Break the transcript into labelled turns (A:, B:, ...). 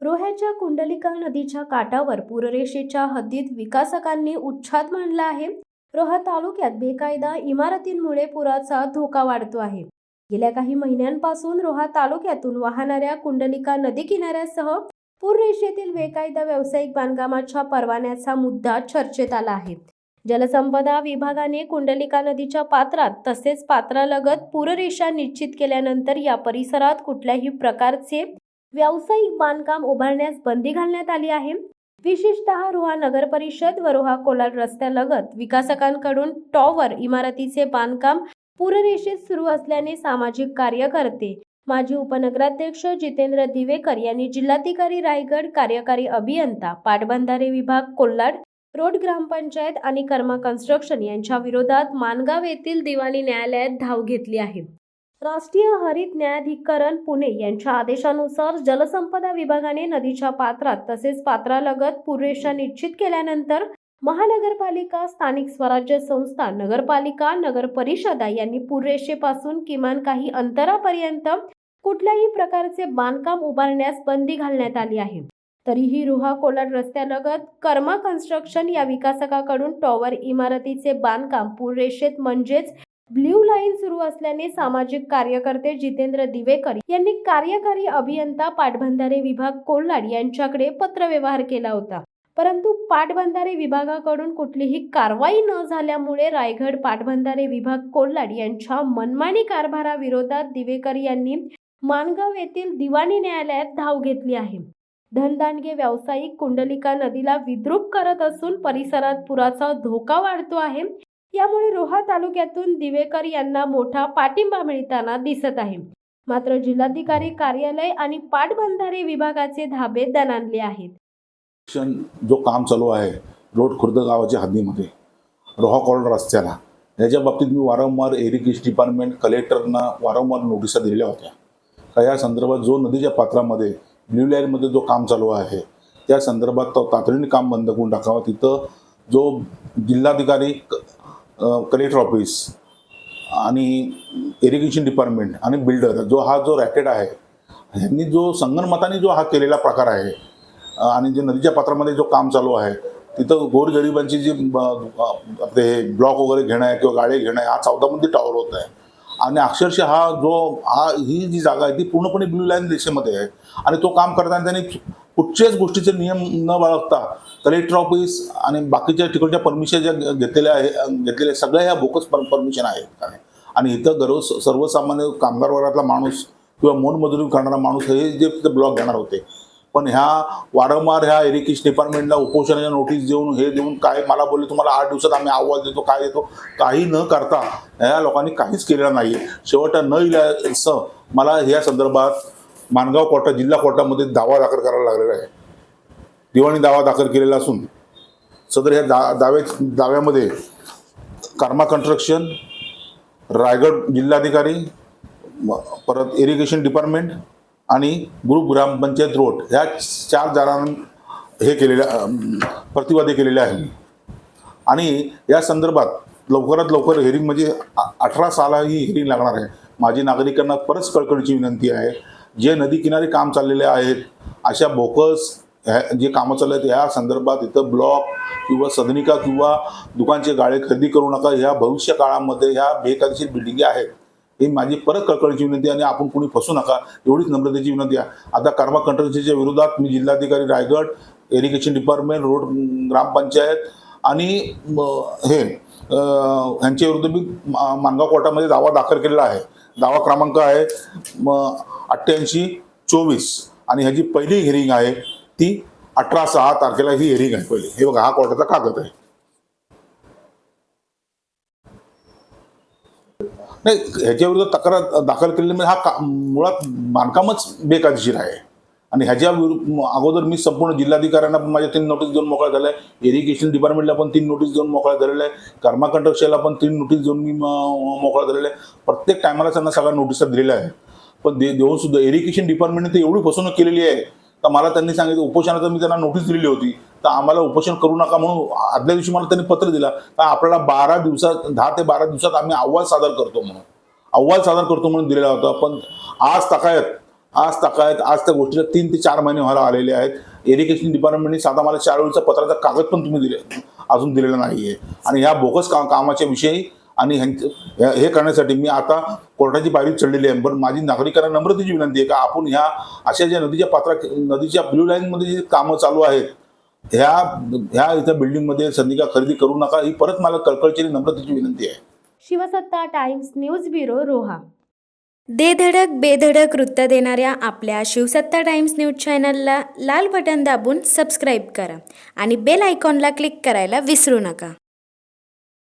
A: रोह्याच्या कुंडलिका नदीच्या काठावर पूररेषेच्या हद्दीत विकासकांनी उच्छाद मांडला आहे. रोहा तालुक्यात बेकायदा इमारतींमुळे पुराचा धोका वाढतो आहे. गेल्या काही महिन्यांपासून रोहा तालुक्यातून वाहणाऱ्या कुंडलिका नदी किनाऱ्यासह पूररेषेतील बेकायदा व्यावसायिक बांधकामाच्या परवान्याचा मुद्दा चर्चेत आला आहे. जलसंपदा विभागाने कुंडलिका नदीच्या पात्रात तसेच पात्रालगत पूररेषा निश्चित केल्यानंतर या परिसरात कुठल्याही प्रकारचे व्यावसायिक बांधकाम उभारण्यास बंदी घालण्यात आली आहे. विशेषतः रोहा नगर परिषद व रोहा कोलाड रस्त्यालगत विकासकांकडून टॉवर इमारतीचे बांधकाम पूररेषेत सुरू असल्याने सामाजिक कार्यकर्ते माजी उपनगराध्यक्ष जितेंद्र दिवेकर यांनी जिल्हाधिकारी रायगड, कार्यकारी अभियंता पाटबंधारे विभाग कोल्हाड रोड ग्रामपंचायत आणि कर्मा कन्स्ट्रक्शन यांच्या विरोधात माणगाव येथील दिवाणी न्यायालयात धाव घेतली आहे. राष्ट्रीय हरित न्यायाधिकरण पुणे यांच्या आदेशानुसार जलसंपदा विभागाने नदीच्या पात्रात तसेच पात्रालगत पूररेषा निश्चित केल्यानंतर महानगरपालिका, स्थानिक स्वराज्य संस्था, नगरपालिका, नगर परिषदा यांनी पूररेषेपासून किमान काही अंतरापर्यंत कुठल्याही प्रकारचे बांधकाम उभारण्यास बंदी घालण्यात आली आहे. तरीही रोहा कोलाड रस्त्यालगत कर्मा कन्स्ट्रक्शन या विकासकाकडून टॉवर इमारतीचे बांधकाम पूररेषेत म्हणजेच ब्ल्यू लाईन सुरू असल्याने सामाजिक कार्यकर्ते जितेंद्र दिवेकर यांनी कार्यकारी अभियंता पाटबंधारे विभाग कोल्हाड यांच्याकडे पत्रव्यवहार केला होता. परंतु पाटबंधारे विभागाकडून कुठलीही कारवाई न झाल्यामुळे रायगड पाटबंधारे विभाग कोल्हाड यांच्या मनमानी कारभाराविरोधात दिवेकर यांनी माणगाव येथील दिवाणी न्यायालयात धाव घेतली आहे. धनदांडगे व्यावसायिक कुंडलिका नदीला विद्रूप करत असून परिसरात पुराचा धोका वाढतो आहे. यामुळे रोहा तालुक्यातून दिवेकर यांना मोठा पाठिंबा मिळताना दिसत आहे. मात्र जिल्हाधिकारी कार्यालय आणि पाटबंधारे विभागाचे धाबे दणाणले आहेत.
B: जो काम चालू आहे रोड खुर्द गावाच्या हद्दीमध्ये रोहा कोलाड रस्त्याला, याच्या बाबतीत मी वारंवार इरिगेशन डिपार्टमेंट कलेक्टरना वारंवार नोटिसा दिलेल्या होत्या का या संदर्भात जो नदीच्या पात्रामध्ये ब्ल्यू लाईनमध्ये जो काम चालू आहे त्या संदर्भात तो तातडीने काम बंद करून टाकावा. तिथं जो जिल्हाधिकारी, कलेक्टर ऑफिस आणि इरिगेशन डिपार्टमेंट आणि बिल्डर जो रॅकेट आहे यांनी जो संगनमताने जो हा केलेला प्रकार आहे आणि जे नदीच्या पात्रामध्ये जो काम चालू आहे तिथं गोरगरिबांची जी ते ब्लॉक वगैरे घेणं आहे किंवा गाडी घेणं आहे हा 14 मध्ये टॉवर होत आहे. आणि अक्षरशः ही जी जागा आहे ती पूर्णपणे ब्ल्यू लाईन दिशेमध्ये आहे. आणि तो काम करताना त्यांनी कुठच्याच गोष्टीचे नियम न बाळगता कलेक्टर ऑफिस आणि बाकीच्या ठिकाणच्या परमिशन ज्या घेतलेल्या सगळ्या ह्या बोकस परमिशन आहेत. आणि इथं सर्वसामान्य कामगार वर्गातला माणूस किंवा मोलमजुरी करणारा माणूस हे जे ब्लॉक घेणार होते. पण वारंवार ह्या इरिगेशन डिपार्टमेंटला उपोषणाच्या नोटीस देऊन काय मला बोलले तुम्हाला 8 दिवसात आम्ही अहवाल देतो, काय देतो, काही न करता ह्या लोकांनी काहीच केलेलं नाही आहे. शेवटच्या न इल्यासं मला ह्या संदर्भात माणगाव कोर्टात, जिल्हा कोर्टामध्ये दावा दाखल करायला लागलेला आहे. दिवाणी दावा दाखल केलेला असून सदर ह्या दाव्यामध्ये कर्मा कन्स्ट्रक्शन, रायगड जिल्हाधिकारी, परत इरिगेशन डिपार्टमेंट आणि ग्रुप ग्रामपंचायत रोड ह्या 4 जणांना प्रतिवादी केलेले आहे. आणि या संदर्भात लवकरात लवकर हेरिंग म्हणजे 18 साला ही हेरिंग लागणार आहे. माझी नागरिकांना परत कळकळीची विनंती आहे, जे नदी किनारी काम चाललेले आहेत अशा बोकस जे कामं चालले आहेत ह्या संदर्भात इथं ब्लॉक किंवा सदनिका किंवा दुकानचे गाळे खरेदी करू नका. ह्या भविष्य काळामध्ये ह्या बेकायदेशीर बिल्डिंगी आहेत ही माझी परत कळकळीची विनंती आणि आपण कोणी फसू नका एवढीच नम्रतेची विनंती आहे. आता कर्मा कन्स्ट्रक्शनच्या विरोधात मी जिल्हाधिकारी रायगड, इरिगेशन डिपार्टमेंट, रोड ग्रामपंचायत आणि यांच्या विरुद्ध मी माणगाव कोर्टामध्ये दावा दाखल केलेला आहे. दावा क्रमांक आहे 8824 आणि ह्याची पहिली हिअरिंग आहे ती 18/6 तारखेला ही हिअरिंग आहे पहिली. हे बघा, हा कोर्टाचा कागद आहे. नाही, ह्याच्या विरुद्ध तक्रार दाखल केलेली म्हणजे मुळात बांधकामच बेकायदेशीर आहे. आणि ह्याच्या अगोदर मी संपूर्ण जिल्हाधिकाऱ्यांना पण माझ्या 3 नोटीस देऊन मोकळा झाला आहे. इरिगेशन डिपार्टमेंटला पण 3 नोटीस देऊन मोकळा झालेला आहे. कर्मा कन्स्ट्रक्शनला पण 3 नोटीस देऊन मी मोकळा झालेला आहे. प्रत्येक टायमाला त्यांना सगळ्या नोटिसा दिलेल्या आहेत. पण देऊन सुद्धा इरिगेशन डिपार्टमेंटने तर एवढी फसवणूक केलेली आहे तर मला त्यांनी सांगितलं, उपोषणाचं मी त्यांना नोटीस दिलेली होती तर आम्हाला उपोषण करू नका म्हणून आदल्या दिवशी मला त्यांनी पत्र दिला तर आपल्याला 10 ते 12 दिवसात आम्ही अहवाल सादर करतो म्हणून दिलेला होता. पण आज ताकायत आज ताकायत आज त्या गोष्टीला 3 ते 4 महिने व्हायला आलेले आहेत। इरिगेशन डिपार्टमेंटने साधा मला 4 वेळचा पत्राचा कागद पण तुम्ही अजून दिलेला नाहीये आणि ह्या बोगस कामाच्या विषयी आणि हे करण्यासाठी मी आता कोर्टाची पायरी चढलेली आहे। पण माझी नागरिकांना नम्रतेची विनंती आहे का आपण ह्या अशा ज्या नदीच्या ब्ल्यू लाईनमध्ये जी कामं चालू आहेत ह्या इथं बिल्डिंगमध्ये संधिका खरेदी करू नका, ही परत मला कळकळीची नम्रतेची विनंती आहे।
A: शिवसत्ता टाइम्स न्यूज ब्युरो रोहा। दे धडक बेधडक वृत्त देणाऱ्या आपल्या शिवसत्ता टाइम्स न्यूज चॅनलला लाल बटन दाबून सबस्क्राईब करा आणि बेल आयकॉनला क्लिक करायला विसरू नका।